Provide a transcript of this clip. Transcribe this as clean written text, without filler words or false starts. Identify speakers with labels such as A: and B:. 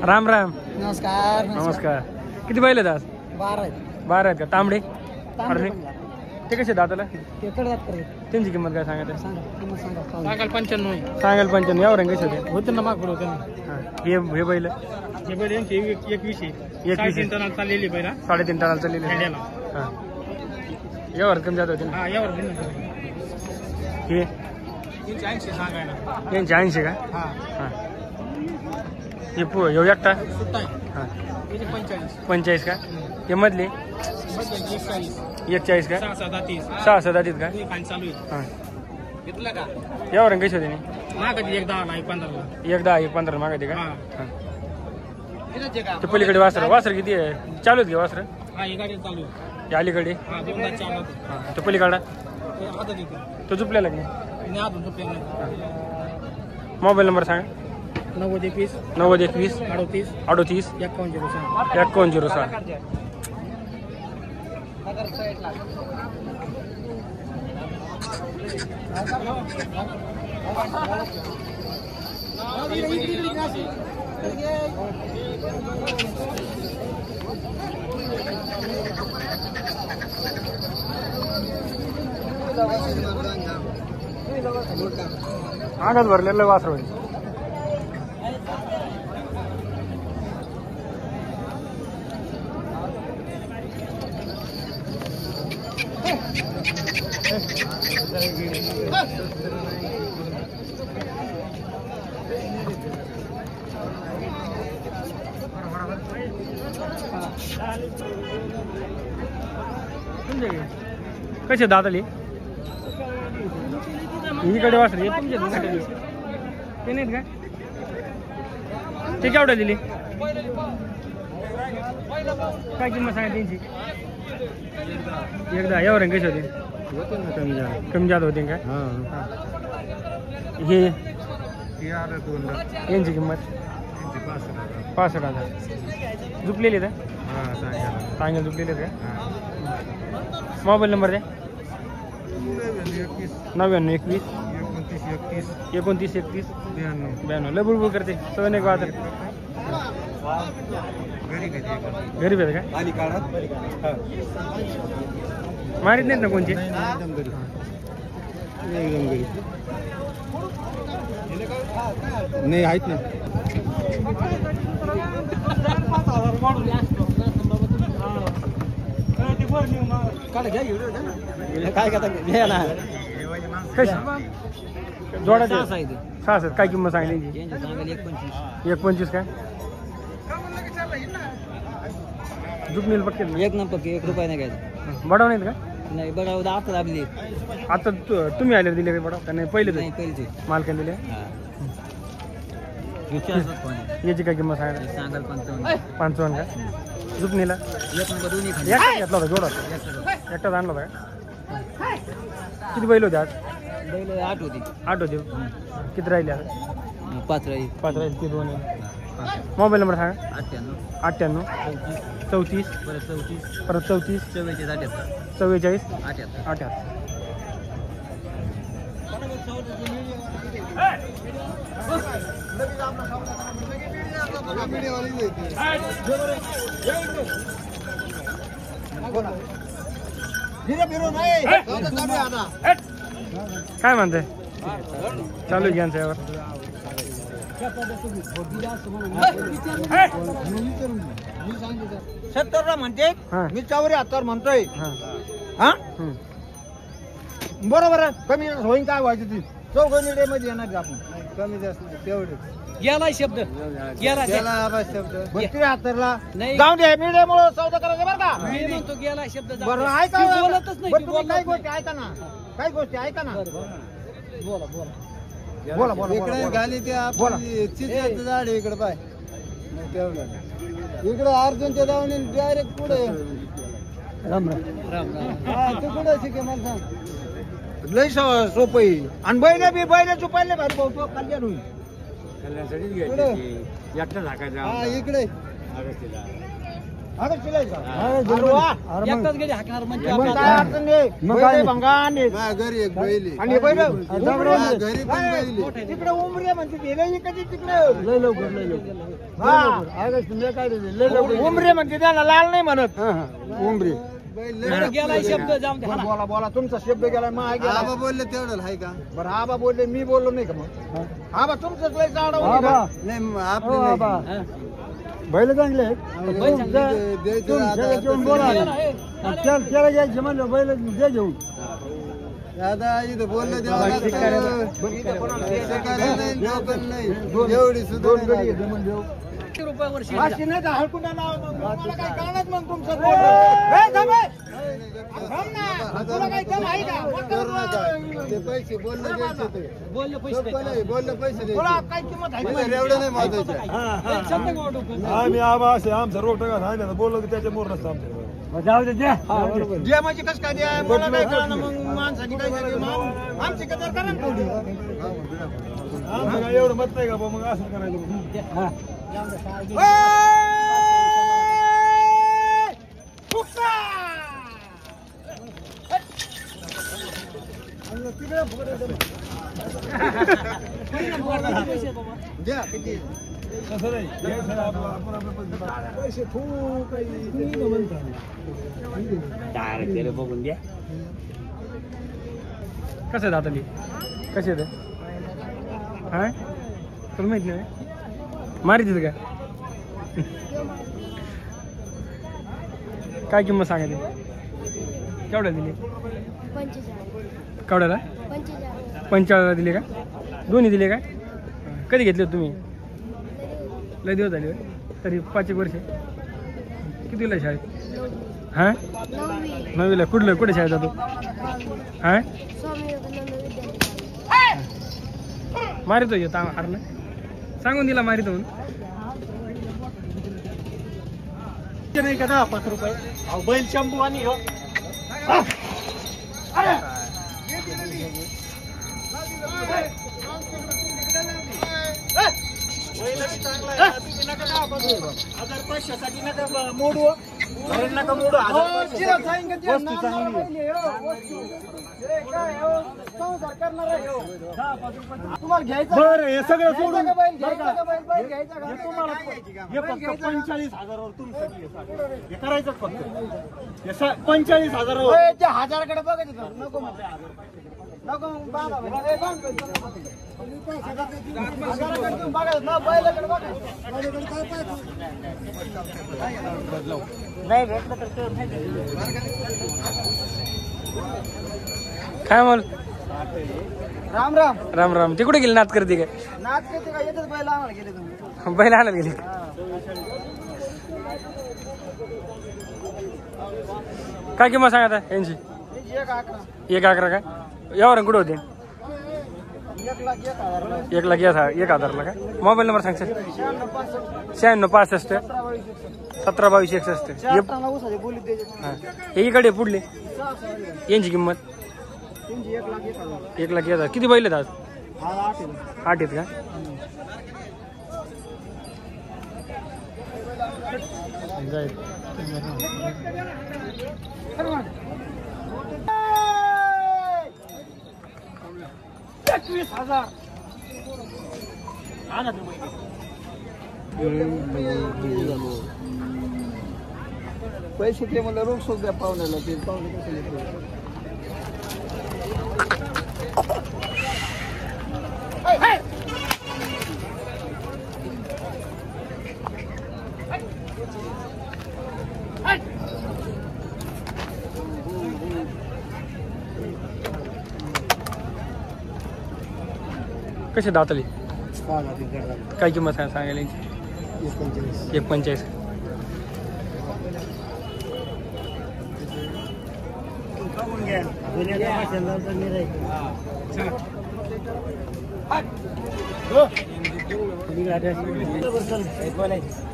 A: राम राम.
B: नमस्कार.
A: नमस्कार. किती बैल आहेत आज? 12 आहेत का? तांबडे ते कसे दाताला? त्यांची किंमत काय सांगायचं?
B: सांगाल 95.
A: सांगाल 95. यावर कसे होते?
B: होते ना मागपुढे होते ना.
A: हे बैल
B: हे बैल यांची 21 3.5 चाललेली बैल.
A: 3.5 टनाला चाललेली. हां यावर कमी जात होते ना.
B: हा यावर
A: हे
B: 80 सांगायला.
A: यांची 80 का?
B: हां
A: हां हे येऊ एकटा. हां 45 का? हे मधले 41 का? 6 दातीत का? हां
B: घेतलं का?
A: यावर कशी होते?
B: मागायची
A: 1-10-1-15 मागायचे का? हां ते पलीकडे वासर किती आहे? चालू आहेत का वासर?
B: हा ही गाडी चालू आहे.
A: अलीकडे
B: हा 2 चालू.
A: हां तो पलीकडा तो झुपलेला की मोबाईल नंबर सांगा.
B: 90
A: 91
B: 38
A: 38 5106. आगात भरलेलं वासर होईल. कसे दादाली इकडे वासर हे तुमच्या ते नाहीत का? ते केवढ्या दिली? काय किंमत सांगा त्यांची? एकदा यावर कशी होते? कमी जात होते का? हे यांची किंमत 65,000. झुकलेली का? चांगले झुकलेले का? मोबाईल नंबर द्या. 99 21 29 31 92. लय बुळबुळ करते सवन एक वाजत. गरीब आहे का? मारीत नाहीत ना कोणते?
B: नाही आहेत ना. काय घ्या ना
A: जोडा 6 काय किंमत सांगली? 1.25 काय? झुकनील पक्के
B: एक नंबर पक्के 1 रुपया नाही घ्यायचा.
A: बडाव नाहीत का?
B: नाही बडाव आता दाबली.
A: आता तुम्ही आले दिले का बडाव का नाही? पहिले मालकाने दिले. याची काय किंमत सांगा?
B: सांगाल
A: 55 का? झुकनीला
B: 1 नंबर दोन्ही
A: घेतला होता जोडा एकटाच आणला होता का? किती बैल होते आज?
B: बैल 8 होती.
A: 8 होते. किती राहिले आता?
B: 5 राहील.
A: 5 राहिले ते 2. मोबाईल नंबर सांगा. 98 34 परत 34 44 78. काय म्हणते? चालू घ्या यावर.
B: 70 म्हणते मी 74 म्हणतोय.
A: हा
B: बरोबर आहे. कमी होईन काय व्हायचं ती चौघडी मध्ये येणार आपण. कमी जास्त तेवढे गेला शब्द गेला शब्द 73ला जाऊ दे. मीडियामुळे सौदा करायचा बरं का? मी म्हणतो गेला शब्द. बरं ऐका बोलतच नाही. काही गोष्टी ऐका ना. काही गोष्टी ऐका ना. बोला इकडे गाली ते चित्राचं झाड इकडे पाय इकडे अर्जुनच्या जाऊन डायरेक्ट पुढे. राम राम. हा तू कुठे शिके मला सांग. लय सोपं आहे. आणि बैल चुपायले भारी भाऊ कल्याण होईल.
A: एकटा झाकायचा.
B: हा इकडे आता शिलायचा एकटाच गेली हाकणार म्हणजे काय अडचण नाही. बैल भंगा आणि
C: घरी एक बैल
B: आणि बैल
C: घरी पण बैल
B: तिकडे उमरे म्हणते तिकडे लय लवकर उमरे म्हणते त्याला लाल नाही म्हणत उमरे गेलाय शब्द जाऊन बोला बोला तुमचा शब्द गेलाय मग
C: आबा बोलले तेवढं आहे का
B: बरं आबा बोलले मी बोललो नाही का मग आबा तुमचंच लय चाडा
C: नाही आपले
B: बैल चांगले बोला त्याला घ्यायचे म्हणलं बैल दे घेऊन
C: दादा इथं बोललं एवढी सुद्धा
B: अशी नाही तर हळकुंडा नाव मला काय कळणार मग तुमचं
C: ते पैसे बोलले पैसे
B: काय किंमत आहे
C: एवढं नाही महत्वाचं
D: आम्ही आबा असे आमचा रोग टाका नाही बोललो की त्याच्या मोर नसतं आमच्या
B: जाऊ दे द्या म्हणजे कसं काय द्या मला नाही कळणार मग माणसाने काय करायचं आमची कदर करा ना थोडी
D: आमचं काय एवढं मत नाही का मग असं करायचं
C: द्या किती
D: तसं नाही आपण पैसे खूप
A: बघून द्या कसं दातली कसे ते हा तुला माहित नाही मारी तिथं का काय किंमत सांगायची केवढ्या दिली केवढ्याला 45 दिले का दोन्ही दिले का कधी घेतले तुम्ही लय दिवस झाले तरी 5 वर्ष कितीला शाळेत हां 9वीला कुठे शाळेत जातो हां मारितो येतो हारला सांगून दिला मारितो म्हणून
B: नाही का 10-5 रुपये बैल शंभू आणि मोडू नका मोडू तुम्हाला घ्यायचं
D: बरं हे सगळं सोडून
B: तुम्हाला
D: हे फक्त 45,000 तुमसाठी हे करायचं फक्त 45,000
B: हजाराकडे बघायचं नको नको बाबा नाही भेटलं तर
A: काय बोल
B: राम राम
A: राम राम ते कुठे गेले नात करते काय
B: नाच करते का येतच बैल आणायला गेले तुम्ही
A: बैल आणायला गेले काय किंमत सांगा आता यांची 1,11 का यावर कुठे होते 1,01,000 का मोबाईल नंबर सांगशील 9665 1722 61 हे इकडे पुढले यांची किंमत 1,01,000 किती बैल आहेत आज 8 आहेत का
B: पैसे ते मला रोख सोख द्या पाहुण्याला ते पाहुणे कसं घेतो
A: कसे दातली काय किंमत सांगायला यांची 1,45
B: बोलायचं